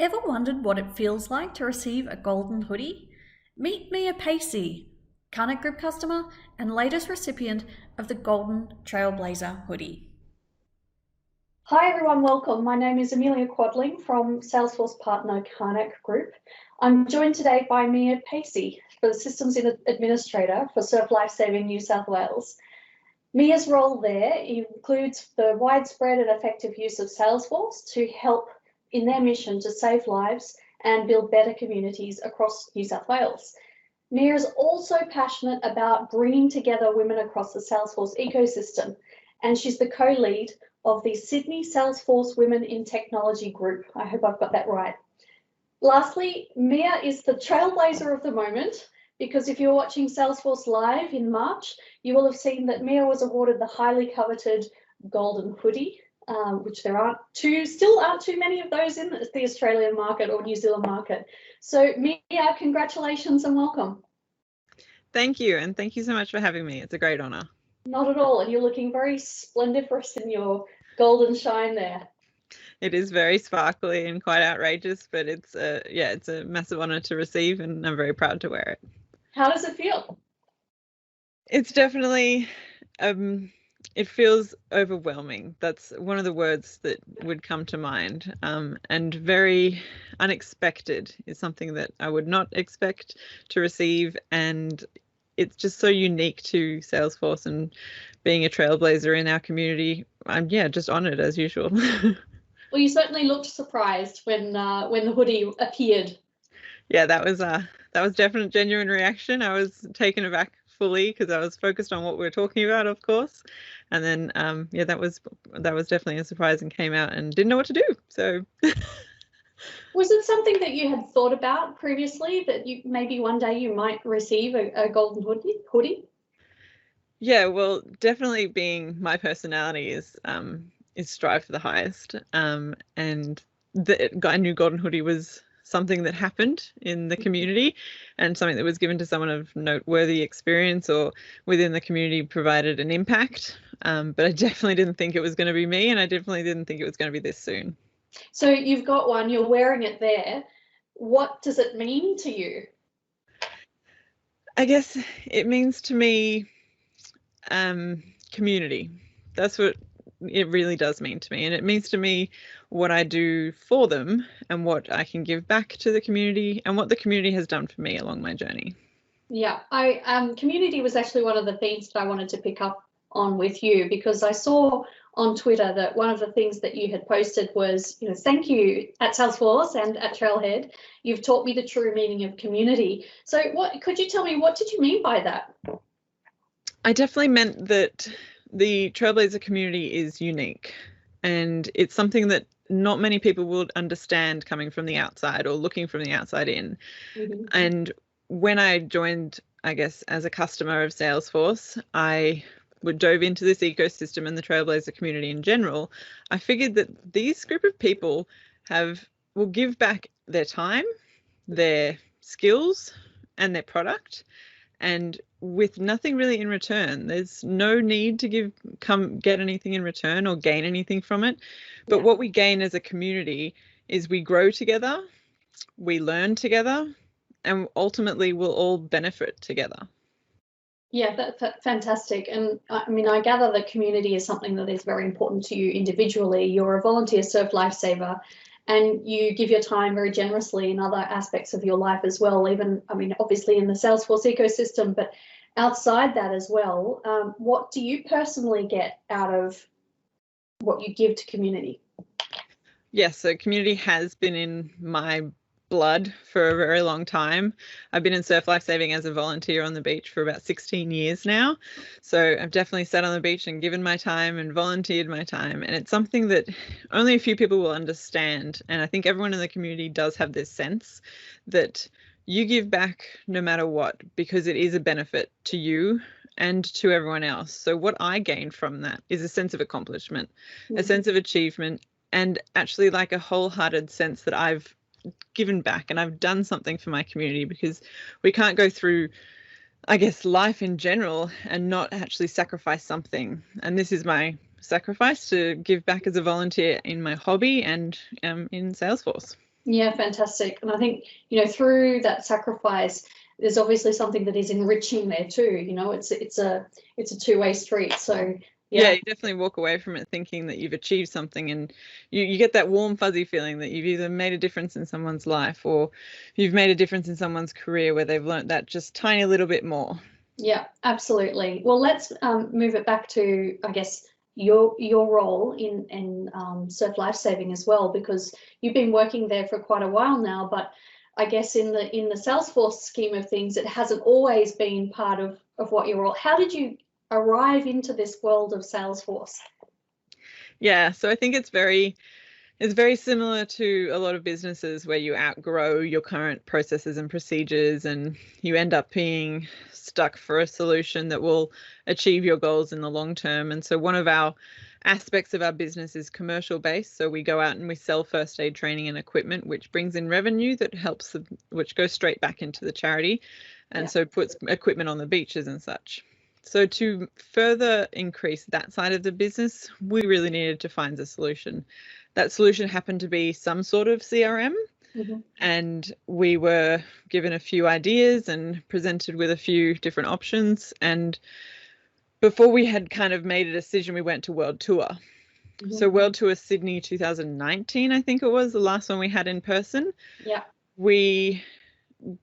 Ever wondered what it feels like to receive a golden hoodie? Meet Mia Pacey, Karnak Group customer and latest recipient of the Golden Trailblazer hoodie. Hi everyone, welcome. My name is Amelia Quadling from Salesforce partner Karnak Group. I'm joined today by Mia Pacey, the Systems Administrator for Surf Lifesaving New South Wales. Mia's role there includes the widespread and effective use of Salesforce to help in their mission to save lives and build better communities across New South Wales. Mia is also passionate about bringing together women across the Salesforce ecosystem, and she's the co-lead of the Sydney Salesforce Women in Technology group. I hope I've got that right. Lastly, Mia is the trailblazer of the moment, because if you're watching Salesforce Live in March, you will have seen that Mia was awarded the highly coveted Golden Hoodie, which still aren't too many of those in the Australian market or New Zealand market. So Mia, congratulations and welcome. Thank you, and thank you so much for having me. It's a great honour. Not at all, and you're looking very splendiferous in your golden shine there. It is very sparkly and quite outrageous, but it's a massive honour to receive, and I'm very proud to wear it. How does it feel? It's definitely, it feels overwhelming. That's one of the words that would come to mind. And very unexpected is something that I would not expect to receive, and it's just so unique to Salesforce and being a trailblazer in our community. I'm just honoured as usual. Well, you certainly looked surprised when the hoodie appeared. Yeah, that was definite genuine reaction. I was taken aback fully because I was focused on what we were talking about, of course. And then that was definitely a surprise and came out and didn't know what to do. So was it something that you had thought about previously, that you maybe one day you might receive a golden hoodie? Yeah, well, definitely being my personality is strive for the highest. And I knew Golden Hoodie was something that happened in the community and something that was given to someone of noteworthy experience or within the community provided an impact. But I definitely didn't think it was going to be me, and I definitely didn't think it was going to be this soon. So you've got one, you're wearing it there. What does it mean to you? I guess it means to me community. That's what it really does mean to me, and it means to me what I do for them and what I can give back to the community and what the community has done for me along my journey. Yeah, community was actually one of the themes that I wanted to pick up on with you, because I saw on Twitter that one of the things that you had posted was, thank you at Salesforce and at Trailhead. You've taught me the true meaning of community. So could you tell me, what did you mean by that? I definitely meant that the Trailblazer community is unique, and it's something that not many people would understand coming from the outside or looking from the outside in. Mm-hmm. And when I joined, I guess, as a customer of Salesforce, I dove into this ecosystem and the Trailblazer community in general. I figured that these group of people will give back their time, their skills, and their product, and with nothing really in return. There's no need to get anything in return or gain anything from it. But what we gain as a community is we grow together, we learn together, and ultimately we'll all benefit together. Yeah, that's fantastic. And I mean, I gather that community is something that is very important to you individually. You're a volunteer surf lifesaver, and you give your time very generously in other aspects of your life as well, obviously in the Salesforce ecosystem, but outside that as well. What do you personally get out of what you give to community? Yes, so community has been in my blood for a very long time. I've been in surf lifesaving as a volunteer on the beach for about 16 years now. So I've definitely sat on the beach and given my time and volunteered my time. And it's something that only a few people will understand. And I think everyone in the community does have this sense that you give back no matter what, because it is a benefit to you and to everyone else. So what I gain from that is a sense of accomplishment, a sense of achievement, and actually like a wholehearted sense that I've given back and I've done something for my community, because we can't go through, I guess, life in general and not actually sacrifice something. And this is my sacrifice, to give back as a volunteer in my hobby and in Salesforce. Yeah, fantastic. And I think, through that sacrifice, there's obviously something that is enriching there too. It's a two-way street. So Yeah, yeah. you definitely walk away from it thinking that you've achieved something, and you get that warm, fuzzy feeling that you've either made a difference in someone's life or you've made a difference in someone's career where they've learnt that just tiny little bit more. Yeah, absolutely. Well, let's move it back to, I guess, your role in Surf Lifesaving as well, because you've been working there for quite a while now. But I guess in the Salesforce scheme of things, it hasn't always been part of what your role. How did you arrive into this world of Salesforce? Yeah, so I think it's very similar to a lot of businesses where you outgrow your current processes and procedures and you end up being stuck for a solution that will achieve your goals in the long term. And so one of our aspects of our business is commercial based. So we go out and we sell first aid training and equipment, which brings in revenue that helps, which goes straight back into the charity. And so puts equipment on the beaches and such. So to further increase that side of the business, we really needed to find a solution. That solution happened to be some sort of CRM. And we were given a few ideas and presented with a few different options. And before we had kind of made a decision, we went to World Tour. So World Tour Sydney 2019, I think it was the last one we had in person. Yeah. We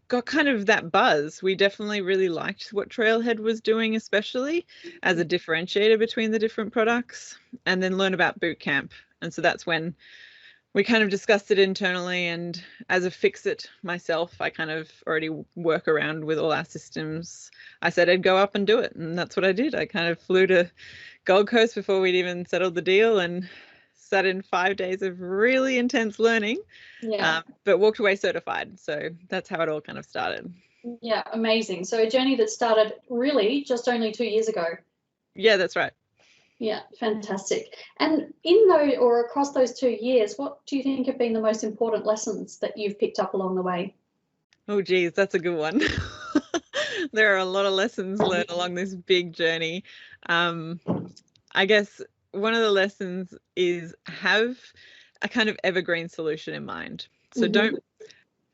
got kind of that buzz. We definitely really liked what Trailhead was doing, especially as a differentiator between the different products, and then learn about boot camp. And so that's when we kind of discussed it internally. And as a fix-it myself, I kind of already work around with all our systems. I said I'd go up and do it. And that's what I did. I kind of flew to Gold Coast before we'd even settled the deal and sat in 5 days of really intense learning, but walked away certified. So that's how it all kind of started. Yeah, amazing. So a journey that started really just only 2 years ago. Yeah, that's right. Yeah, fantastic. And in those, or across those 2 years, what do you think have been the most important lessons that you've picked up along the way? Oh, geez, that's a good one. There are a lot of lessons learned along this big journey. I guess one of the lessons is have a kind of evergreen solution in mind. So don't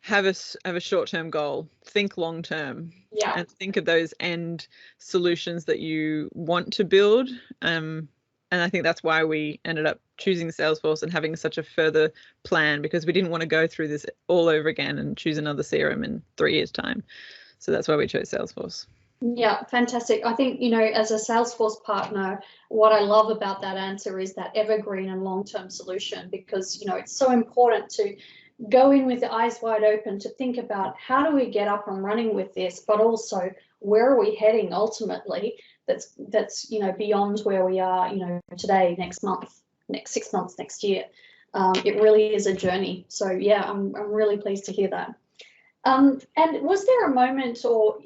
have a short-term goal. Think long-term. Yeah. And think of those end solutions that you want to build. And I think that's why we ended up choosing Salesforce and having such a further plan, because we didn't want to go through this all over again and choose another CRM in 3 years' time. So that's why we chose Salesforce. Yeah, fantastic. I think, as a Salesforce partner, what I love about that answer is that evergreen and long-term solution, because, it's so important to go in with the eyes wide open to think about how do we get up and running with this, but also where are we heading ultimately that's beyond where we are, today, next month, next 6 months, next year. It really is a journey. So yeah, I'm really pleased to hear that. And was there a moment, or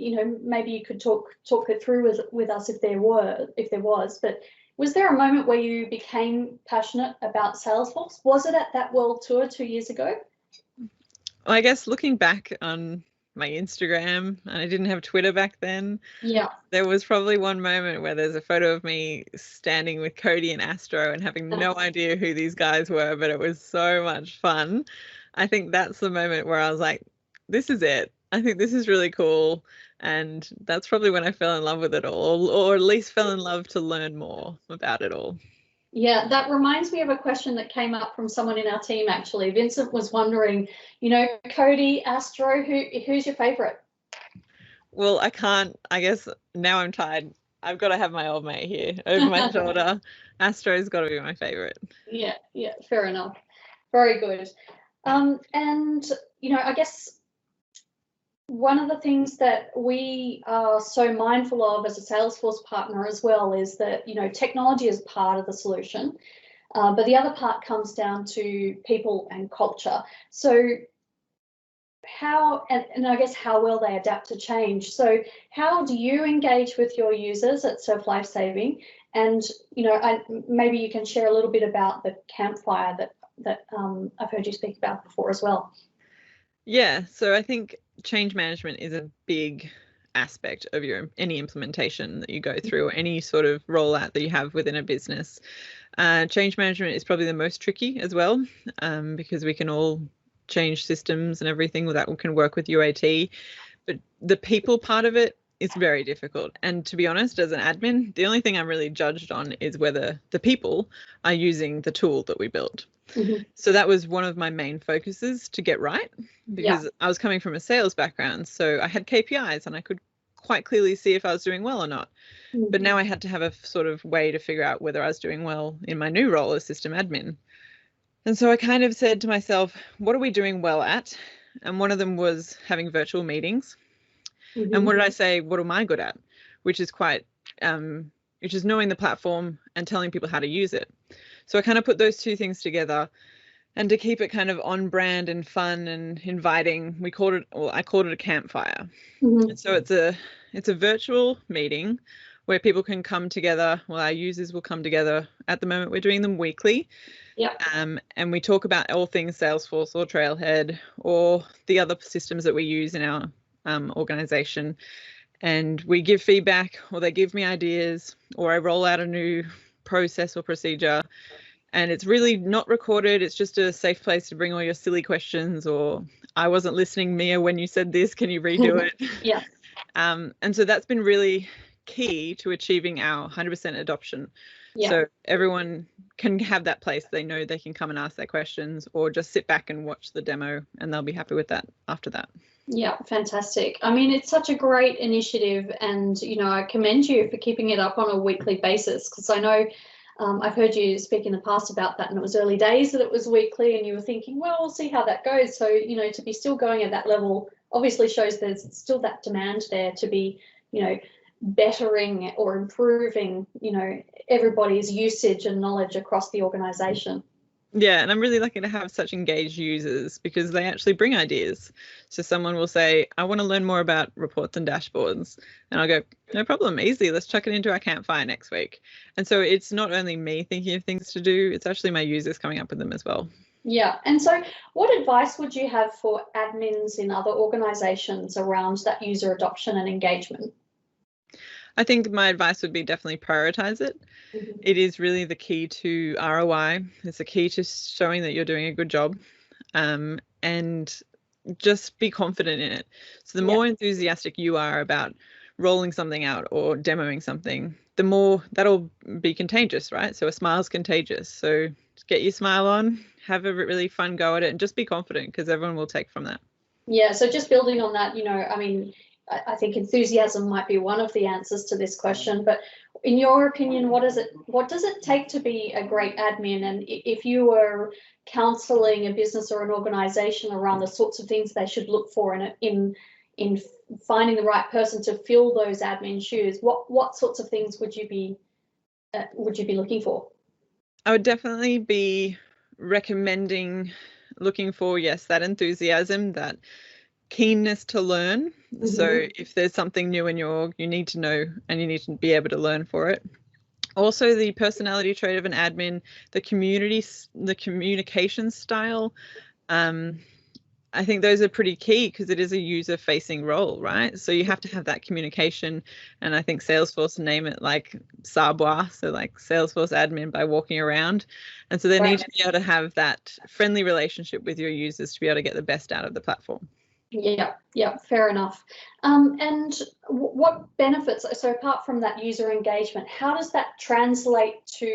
maybe you could talk it through with us if there was, but was there a moment where you became passionate about Salesforce? Was it at that World Tour 2 years ago? Well, I guess looking back on my Instagram, and I didn't have Twitter back then. Yeah. There was probably one moment where there's a photo of me standing with Cody and Astro and having no idea who these guys were, but it was so much fun. I think that's the moment where I was like, this is it. I think this is really cool. And that's probably when I fell in love with it all, or at least fell in love to learn more about it all. Yeah, that reminds me of a question that came up from someone in our team, actually. Vincent was wondering, Cody, Astro, who's your favorite? Well, I guess now I'm tired. I've got to have my old mate here over my shoulder. Astro's got to be my favorite. Yeah, fair enough. Very good. And, I guess one of the things that we are so mindful of as a Salesforce partner as well is that, technology is part of the solution, but the other part comes down to people and culture. So how, and I guess how well they adapt to change. So how do you engage with your users at Surf Lifesaving? And, maybe you can share a little bit about the campfire that I've heard you speak about before as well. Yeah, so I think change management is a big aspect of any implementation that you go through, or any sort of rollout that you have within a business. Change management is probably the most tricky as well, because we can all change systems and everything that can work with UAT. But the people part of it is very difficult. And to be honest, as an admin, the only thing I'm really judged on is whether the people are using the tool that we built. So that was one of my main focuses to get right, because I was coming from a sales background. So I had KPIs and I could quite clearly see if I was doing well or not. But now I had to have a sort of way to figure out whether I was doing well in my new role as system admin. And so I kind of said to myself, what are we doing well at? And one of them was having virtual meetings. And what did I say? What am I good at? Which is which is knowing the platform and telling people how to use it. So I kind of put those two things together, and to keep it kind of on brand and fun and inviting, I called it a campfire. And so it's a virtual meeting where people can come together. Well, our users will come together. At the moment, we're doing them weekly. And we talk about all things Salesforce or Trailhead or the other systems that we use in our organization. And we give feedback, or they give me ideas, or I roll out a new process or procedure. And it's really not recorded. It's just a safe place to bring all your silly questions, or I wasn't listening, Mia, when you said this, can you redo it? And so that's been really key to achieving our 100% adoption. So everyone can have that place. They know they can come and ask their questions, or just sit back and watch the demo, and they'll be happy with that after that. Yeah, fantastic. I mean, it's such a great initiative, and, you know, I commend you for keeping it up on a weekly basis, because I know I've heard you speak in the past about that, and it was early days that it was weekly, and you were thinking, well, we'll see how that goes. So, you know, to be still going at that level obviously shows there's still that demand there to be, you know, bettering or improving, you know, everybody's usage and knowledge across the organization. Yeah, and I'm really lucky to have such engaged users, because they actually bring ideas. So someone will say, I want to learn more about reports and dashboards. And I'll go, no problem, easy, let's chuck it into our campfire next week. And so it's not only me thinking of things to do, it's actually my users coming up with them as well. Yeah, and so what advice would you have for admins in other organizations around that user adoption and engagement? I think my advice would be definitely prioritize it. It is really the key to ROI. It's the key to showing that you're doing a good job, and just be confident in it. So the more enthusiastic you are about rolling something out or demoing something, the more that'll be contagious, right? So a smile's contagious. So get your smile on, have a really fun go at it, and just be confident, because everyone will take from that. Yeah, so just building on that, you know, I mean, I think enthusiasm might be one of the answers to this question, but in your opinion, what does it take to be a great admin? And if you were counseling a business or an organization around the sorts of things they should look for in finding the right person to fill those admin shoes, what sorts of things would you be looking for? I would definitely be recommending looking for, yes, that enthusiasm, that keenness to learn. So if there's something new in you need to know, and you need to be able to learn for it. Also, the personality trait of an admin, the communication style. I think those are pretty key, because it is a user-facing role, right? So you have to have that communication, and I think Salesforce name it like Sabois, so like Salesforce admin by walking around. And so they need to be able to have that friendly relationship with your users to be able to get the best out of the platform. Yeah, fair enough. And what benefits, so apart from that user engagement, how does that translate to,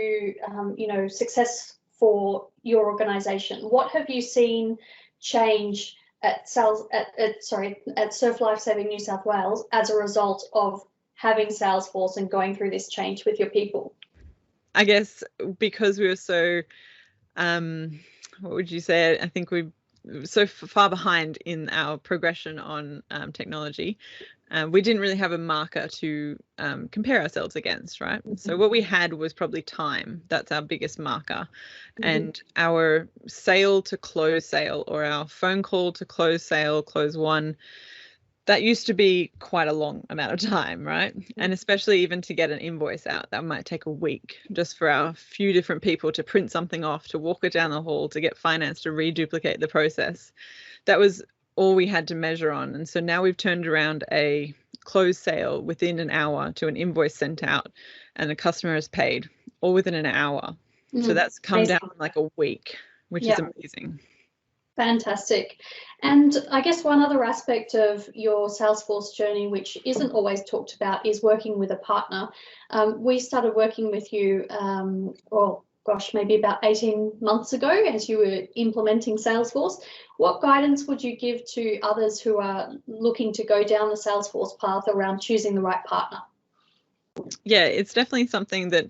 you know, success for your organization? What have you seen change at Surf Life Saving New South Wales as a result of having Salesforce and going through this change with your people? I guess because we were so, what would you say? I think we're so far behind in our progression on technology. We didn't really have a marker to compare ourselves against, right? So what we had was probably time. That's our biggest marker. And our sale to close sale, or our phone call to close sale, close one, that used to be quite a long amount of time, right? And especially even to get an invoice out, that might take a week just for our few different people to print something off, to walk it down the hall, to get finance to reduplicate the process. That was all we had to measure on. And so now we've turned around a closed sale within an hour to an invoice sent out, and the customer is paid all within an hour. So that's come down like a week, which is amazing. Fantastic. And I guess one other aspect of your Salesforce journey, which isn't always talked about, is working with a partner. We started working with you, well, gosh, maybe about 18 months ago as you were implementing Salesforce. What guidance would you give to others who are looking to go down the Salesforce path around choosing the right partner? Yeah, it's definitely something that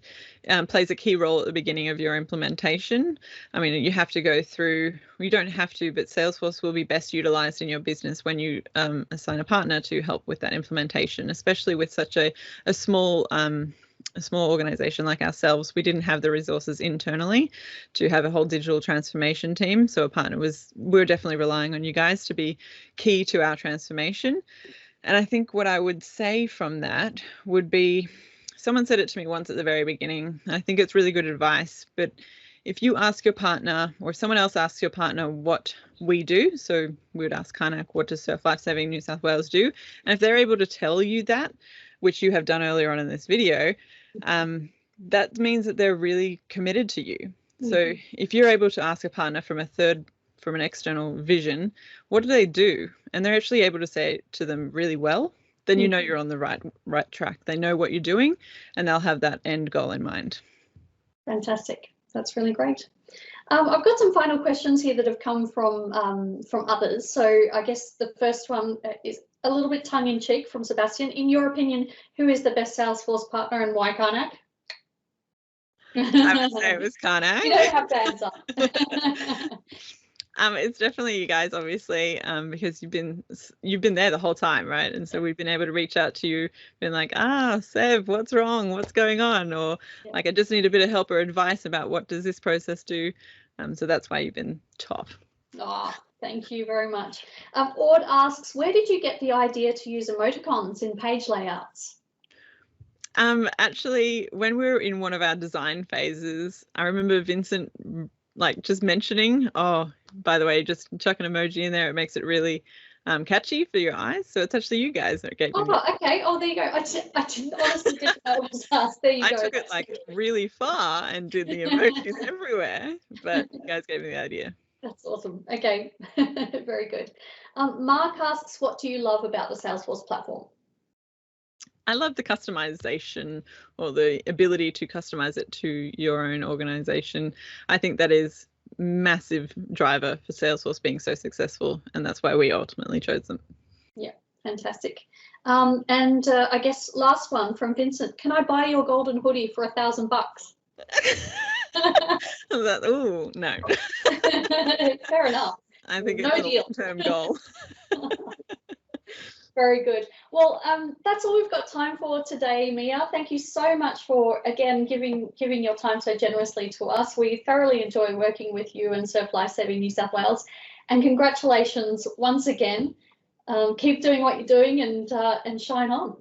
plays a key role at the beginning of your implementation. I mean, you have to go through, you don't have to, but Salesforce will be best utilized in your business when you assign a partner to help with that implementation, especially with such a small organization like ourselves. We didn't have the resources internally to have a whole digital transformation team. So a partner we're definitely relying on you guys to be key to our transformation. And I think what I would say from that would be, someone said it to me once at the very beginning. I think it's really good advice, but if you ask your partner or someone else asks your partner what we do, so we would ask Karnak, what does Surf Life Saving New South Wales do? And if they're able to tell you that, which you have done earlier on in this video, that means that they're really committed to you. Mm-hmm. So if you're able to ask a partner from an external vision, what do they do? And they're actually able to say it to them really well, then you know you're on the right track. They know what you're doing and they'll have that end goal in mind. Fantastic. That's really great. I've got some final questions here that have come from others. So I guess the first one is a little bit tongue-in-cheek from Sebastian. In your opinion, who is the best Salesforce partner and why Karnak? I would say it was Karnak. You don't have to answer. It's definitely you guys, obviously, because you've been there the whole time, right? And so we've been able to reach out to you, been like, Sev, what's wrong? What's going on? Or like, I just need a bit of help or advice about what does this process do? So that's why you've been top. Oh, thank you very much. Ord asks, where did you get the idea to use emoticons in page layouts? Actually, when we were in one of our design phases, I remember Vincent like just mentioning, oh, by the way, just chuck an emoji in there. It makes it really catchy for your eyes. So it's actually you guys that gave me. Oh, okay. Oh, there you go. I honestly didn't know it was us. There you go. I took it like really far and did the emojis everywhere, but you guys gave me the idea. That's awesome. Okay, very good. Mark asks, what do you love about the Salesforce platform? I love the customization, or the ability to customize it to your own organization. I think that is a massive driver for Salesforce being so successful, and that's why we ultimately chose them. Yeah, fantastic. And I guess last one from Vincent. Can I buy your golden hoodie for $1,000? Oh, no. Fair enough. I think it's a long-term goal. Very good. Well, that's all we've got time for today, Mia. Thank you so much for, again, giving your time so generously to us. We thoroughly enjoy working with you and Surf Life Saving New South Wales. And congratulations once again. Keep doing what you're doing and shine on.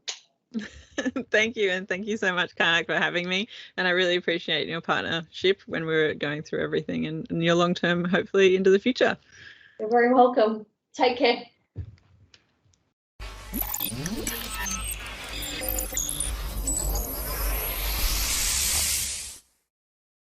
Thank you. And thank you so much, Karnak, for having me. And I really appreciate your partnership when we were going through everything and your long-term, hopefully, into the future. You're very welcome. Take care.